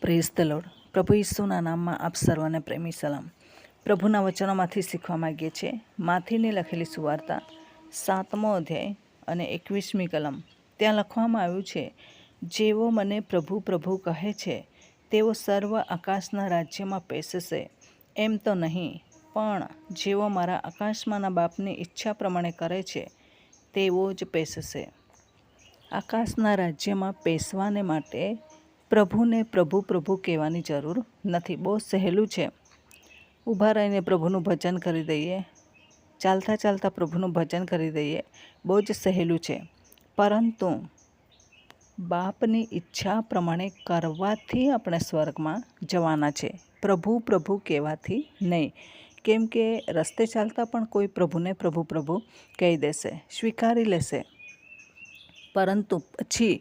Praise the lord. પ્રભુ ઈસુના નામમાં આપ સર્વને પ્રેમી સલામ. પ્રભુના વચનોમાંથી શીખવા માગીએ છીએ. માથીની લખેલી સુવાર્તા 7મો અધ્યાય અને 21મી કલમ. ત્યાં લખવામાં આવ્યું છે, જેઓ મને પ્રભુ પ્રભુ કહે છે તેઓ સર્વ આકાશના રાજ્યમાં પેસશે એમ તો નહીં, પણ જેઓ મારા આકાશમાંના બાપની ઈચ્છા પ્રમાણે કરે છે તેઓ જ પેસશે. આકાશના રાજ્યમાં પેસવાને માટે પ્રભુને પ્રભુ પ્રભુ કહેવાની જરૂર નથી. બહુ સહેલું છે. ઊભા રહીને પ્રભુનું ભજન કરી દઈએ, ચાલતા ચાલતા પ્રભુનું ભજન કરી દઈએ, બહુ જ સહેલું છે. પરંતુ બાપની ઈચ્છા પ્રમાણે કરવાથી આપણે સ્વર્ગમાં જવાના છે, પ્રભુ પ્રભુ કહેવાથી નહીં. કેમ કે રસ્તે ચાલતા પણ કોઈ પ્રભુને પ્રભુ પ્રભુ કહી દેશે, સ્વીકારી લેશે. પરંતુ પછી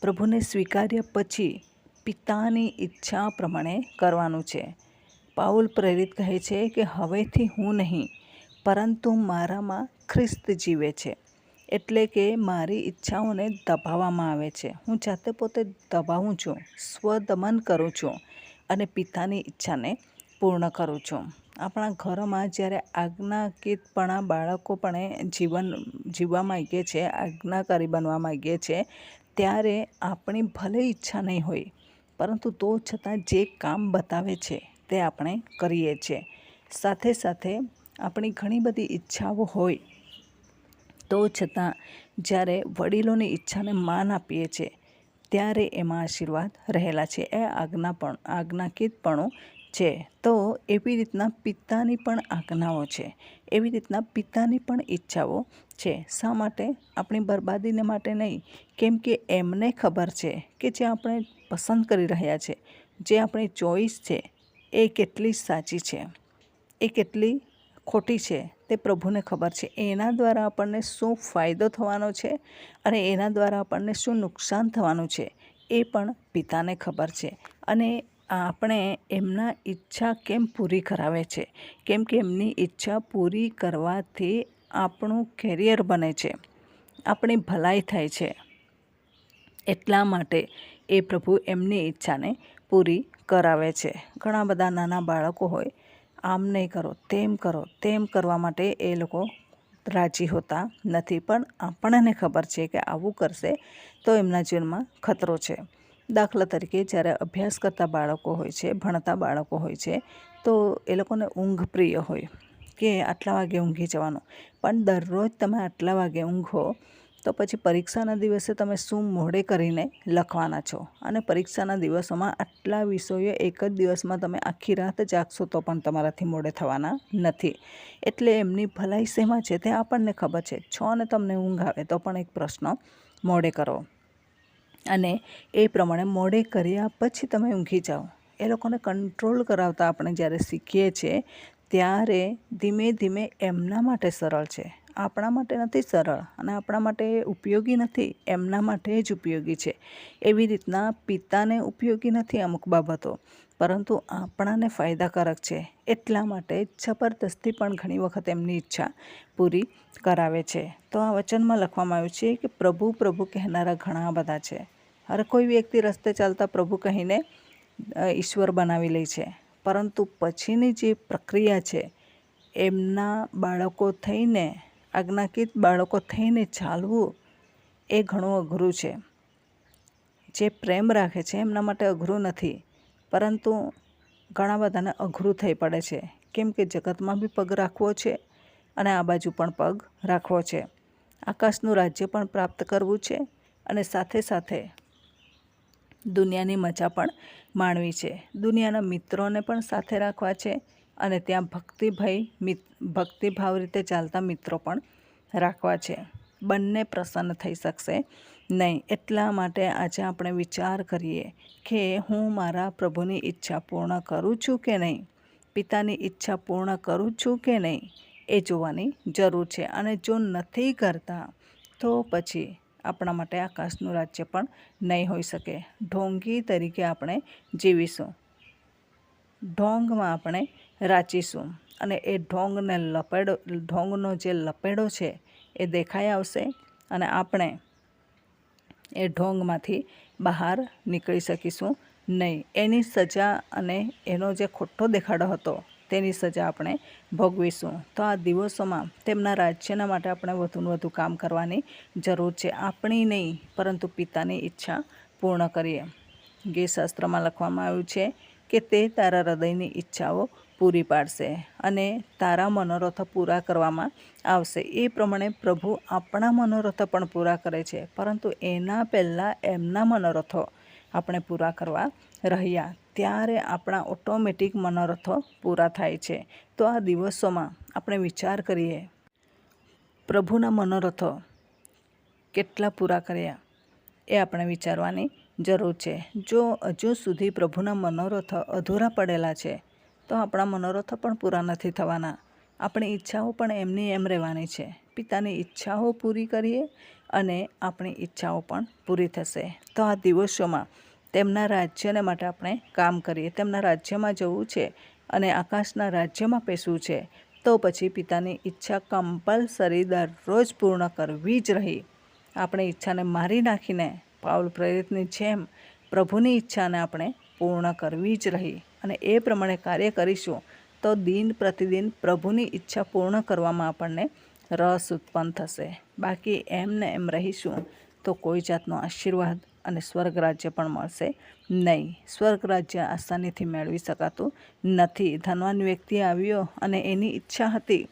પ્રભુને સ્વીકાર્યા પછી પિતાની ઈચ્છા પ્રમાણે કરવાનું છે. પાઉલ પ્રેરિત કહે છે કે હવેથી હું નહીં, પરંતુ મારામાં ખ્રિસ્ત જીવે છે. એટલે કે મારી ઈચ્છાઓને દબાવવામાં આવે છે. હું જાતે પોતે દબાવું છું, સ્વદમન કરું છું અને પિતાની ઈચ્છાને પૂર્ણ કરું છું. આપણા ઘરોમાં જ્યારે આજ્ઞાકીતપણા બાળકો પણ જીવવા માગીએ છીએ, આજ્ઞાકારી બનવા માગીએ છીએ, ત્યારે આપણી ભલે ઈચ્છા નહીં હોય, પરંતુ તો છતાં જે કામ બતાવે છે તે આપણે કરીએ છીએ. સાથે સાથે આપણી ઘણી બધી ઈચ્છાઓ હોય, તો છતાં જ્યારે વડીલોની ઈચ્છાને માન આપીએ છીએ ત્યારે એમાં આશીર્વાદ રહેલા છે. એ આજ્ઞાકીતપણું છે. તો એવી રીતના પિતાની પણ આજ્ઞાઓ છે, એવી રીતના પિતાની પણ ઈચ્છાઓ છે. શા માટે? આપણી બરબાદીને માટે નહીં. કેમ કે એમને ખબર છે કે જે આપણે પસંદ કરી રહ્યા છે, જે આપણી ચોઈસ છે, એ કેટલી સાચી છે, એ કેટલી ખોટી છે, તે પ્રભુને ખબર છે. એના દ્વારા આપણને શું ફાયદો થવાનો છે અને એના દ્વારા આપણને શું નુકસાન થવાનું છે, એ પણ પિતાને ખબર છે. અને આપણે એમના ઈચ્છા કેમ પૂરી કરાવે છે? કેમ કે એમની ઈચ્છા પૂરી કરવાથી આપણું કેરિયર બને છે, આપણી ભલાઈ થાય છે. એટલા માટે એ પ્રભુ એમની ઈચ્છાને પૂરી કરાવે છે. ઘણા બધા નાના બાળકો હોય, આમ નહીં કરો, તેમ કરવા માટે એ લોકો રાજી હોતા નથી. પણ આપણને ખબર છે કે આવું કરશે તો એમના જીવનમાં ખતરો છે. દાખલા તરીકે જ્યારે અભ્યાસ કરતા બાળકો હોય છે, ભણતા બાળકો હોય છે, તો એ લોકોને ઊંઘ પ્રિય હોય કે આટલા વાગે ઊંઘી જવાનું. પણ દરરોજ તમે આટલા વાગે ઊંઘો તો પછી પરીક્ષાના દિવસે તમે શું મોડે કરીને લખવાના છો? અને પરીક્ષાના દિવસોમાં આટલા વિષયો એક જ દિવસમાં તમે આખી રાત જાગશો તો પણ તમારાથી મોડે થવાના નથી. એટલે એમની ભલાઈ શેમાં છે તે આપણને ખબર છે. ને તમને ઊંઘ આવે તો પણ એક પ્રશ્ન મોડે કરો, અને એ પ્રમાણે મોડે કર્યા પછી તમે ઊંઘી જાઓ. એ લોકોને કંટ્રોલ કરાવતા આપણે જ્યારે શીખીએ છીએ ત્યારે ધીમે ધીમે એમના માટે સરળ છે, આપણા માટે નથી સરળ, અને આપણા માટે ઉપયોગી નથી, એમના માટે જ ઉપયોગી છે. એવી રીતના પિતાને ઉપયોગી નથી અમુક બાબતો, પરંતુ આપણાને ફાયદાકારક છે. એટલા માટે જબરદસ્તી પણ ઘણી વખત એમની ઈચ્છા પૂરી કરાવે છે. તો આ વચનમાં લખવામાં આવ્યું છે કે પ્રભુ પ્રભુ કહેનારા ઘણા બધા છે. હર કોઈ વ્યક્તિ રસ્તે ચાલતા પ્રભુ કહીને ઈશ્વર બનાવી લે છે, પરંતુ પછીની જે પ્રક્રિયા છે, એમના બાળકો થઈને, આજ્ઞાકીત બાળકો થઈને ચાલવું એ ઘણું અઘરું છે. જે પ્રેમ રાખે છે એમના માટે અઘરું નથી, પરંતુ ઘણા બધાને અઘરું થઈ પડે છે. કેમ કે જગતમાં બી પગ રાખવો છે અને આ બાજુ પણ પગ રાખવો છે. આકાશનું રાજ્ય પણ પ્રાપ્ત કરવું છે અને સાથે સાથે દુનિયાની મજા પણ માણવી છે. દુનિયાના મિત્રોને પણ સાથે રાખવા છે અને ત્યાં ભક્તિભાવ રીતે ચાલતા મિત્રો પણ રાખવા છે. બંને પ્રસન્ન થઈ શકશે નહીં. એટલા માટે આજે આપણે વિચાર કરીએ કે હું મારા પ્રભુની ઈચ્છા પૂર્ણ કરું છું કે નહીં, પિતાની ઈચ્છા પૂર્ણ કરું છું કે નહીં, એ જોવાની જરૂર છે. અને જો નથી કરતા તો પછી આપણા માટે આકાશનું રાજ્ય પણ નહીં હોઈ શકે. ઢોંગી તરીકે આપણે જીવીશું, ઢોંગમાં આપણે રાચીશું, અને એ ઢોંગનો જે લપેડો છે એ દેખાઈ આવશે અને આપણે એ ઢોંગમાંથી બહાર નીકળી શકીશું નહીં. એની સજા અને એનો જે ખોટો દેખાડો હતો તેની સજા આપણે ભોગવીશું. તો આ દિવસોમાં તેમના રાજ્યના માટે આપણે વધુને વધુ કામ કરવાની જરૂર છે. આપણી નહીં પરંતુ પિતાની ઈચ્છા પૂર્ણ કરીએ. ગીતશાસ્ત્રમાં લખવામાં આવ્યું છે કે તે તારા હૃદયની ઈચ્છાઓ પૂરી પાડશે અને તારા મનોરથો પૂરા કરવામાં આવશે. એ પ્રમાણે પ્રભુ આપણા મનોરથો પણ પૂરા કરે છે, પરંતુ એના પહેલાં એમના મનોરથો આપણે પૂરા કરવા રહ્યા ત્યારે આપણા ઓટોમેટિક મનોરથો પૂરા થાય છે. તો આ દિવસોમાં આપણે વિચાર કરીએ પ્રભુના મનોરથો કેટલા પૂરા કર્યા એ આપણે વિચારવાની જરૂર છે. જો હજુ સુધી પ્રભુના મનોરથો અધૂરા પડેલા છે તો આપણા મનોરથો પણ પૂરા નથી થવાના. આપણી ઈચ્છાઓ પણ એમની એમ રહેવાની છે. પિતાની ઈચ્છાઓ પૂરી કરીએ અને આપણી ઈચ્છાઓ પણ પૂરી થશે. તો આ દિવસોમાં તેમના રાજ્યને માટે આપણે કામ કરીએ. તેમના રાજ્યમાં જવું છે અને આકાશના રાજ્યમાં પેસવું છે તો પછી પિતાની ઈચ્છા કમ્પલસરી દરરોજ પૂર્ણ કરવી જ રહી. આપણી ઈચ્છાને મારી નાખીને પાઉલ પ્રેરિતની જેમ પ્રભુની ઈચ્છાને આપણે પૂર્ણ કરવી જ રહી અને એ પ્રમાણે કાર્ય કરીશું તો દિન પ્રતિદિન પ્રભુની ઈચ્છા પૂર્ણ કરવામાં આપણને રસ ઉત્પન્ન થશે. બાકી એમને એમ રહીશું તો કોઈ જાતનો આશીર્વાદ અને સ્વર્ગ રાજ્ય પણ મળશે નહીં. સ્વર્ગ રાજ્ય આસાનીથી મેળવી શકાતું નથી. ધનવાન વ્યક્તિ આવ્યો અને એની ઈચ્છા હતી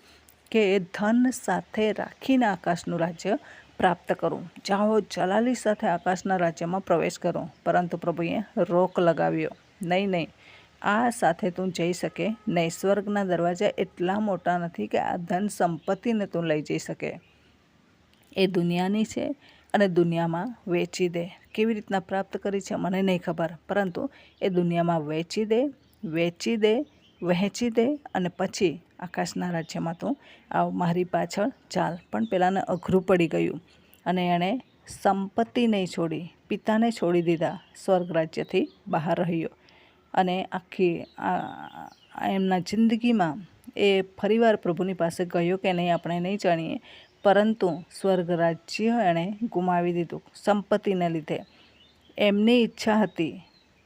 કે ધન સાથે રાખીને આકાશનું રાજ્ય પ્રાપ્ત કરું. જાઓ જલાલી સાથે આકાશના રાજ્યમાં પ્રવેશ કરો. પરંતુ પ્રભુએ રોક લગાવ્યો, નહીં, આ સાથે તું જઈ શકે નહીં. સ્વર્ગના દરવાજા એટલા મોટા નથી કે આ ધન સંપત્તિને તું લઈ જઈ શકે. એ દુનિયાની છે અને દુનિયામાં વેચી દે. કેવી રીતના પ્રાપ્ત કરી છે મને નહીં ખબર, પરંતુ એ દુનિયામાં વેચી દે, વહેંચી દે અને પછી આકાશના રાજ્યમાં તું આવ, મારી પાછળ ચાલ. પણ પેલાને અઘરું પડી ગયું અને એણે સંપત્તિ નહીં છોડી, પિતાને છોડી દીધા, સ્વર્ગ રાજ્યથી બહાર રહ્યો અને આખી એમના જિંદગીમાં એ ફરીવાર પ્રભુની પાસે ગયો કે નહીં આપણે નહીં જાણીએ, પરંતુ સ્વર્ગ રાજ્ય એણે ગુમાવી દીધું સંપત્તિને લીધે. એમની ઈચ્છા હતી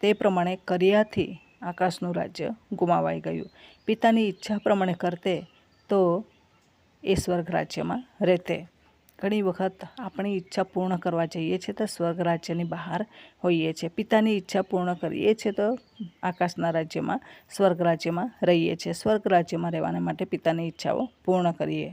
તે પ્રમાણે કર્યાથી આકાશનું રાજ્ય ગુમાવાઈ ગયું. પિતાની ઈચ્છા પ્રમાણે કરતે તો એ સ્વર્ગ રાજ્યમાં રહેતે. ઘણી વખત આપણી ઈચ્છા પૂર્ણ કરવા જઈએ છીએ તો સ્વર્ગ રાજ્યની બહાર હોઈએ છીએ. પિતાની ઈચ્છા પૂર્ણ કરીએ છીએ તો આકાશના રાજ્યમાં, સ્વર્ગ રાજ્યમાં રહીએ છીએ. સ્વર્ગ રાજ્યમાં રહેવાને માટે પિતાની ઈચ્છાઓ પૂર્ણ કરીએ.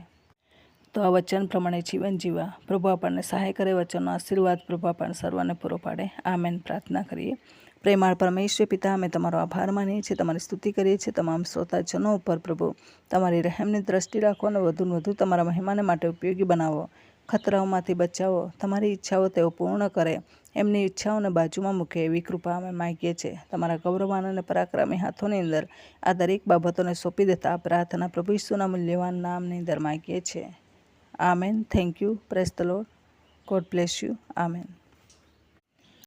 તો આ વચન પ્રમાણે જીવન જીવવા પ્રભુ આપણને સહાય કરે. વચનનો આશીર્વાદ પ્રભુ આપણને સર્વને પૂરો પાડે. આમેન. પ્રાર્થના કરીએ. પ્રેમાળ પરમેશ્વર પિતા, અમે તમારો આભાર માનીએ છીએ, તમારી સ્તુતિ કરીએ છીએ. તમામ શ્રોતાજનો ઉપર પ્રભુ તમારી રહેમની દ્રષ્ટિ રાખો અને વધુને વધુ તમારા મહેમાને માટે ઉપયોગી બનાવો. ખતરાઓમાંથી બચાવો. તમારી ઈચ્છાઓ તેઓ પૂર્ણ કરે. એમની ઈચ્છાઓને બાજુમાં મૂકે એવી કૃપા અમે માગીએ છીએ. તમારા ગૌરવાન અને પરાક્રમી હાથોની અંદર આ દરેક બાબતોને સોંપી દેતા પ્રાર્થના પ્રભુ ઈસુના મૂલ્યવાન નામની અંદર માગીએ છીએ. Amen. Thank you. Praise the lord. God bless you. Amen.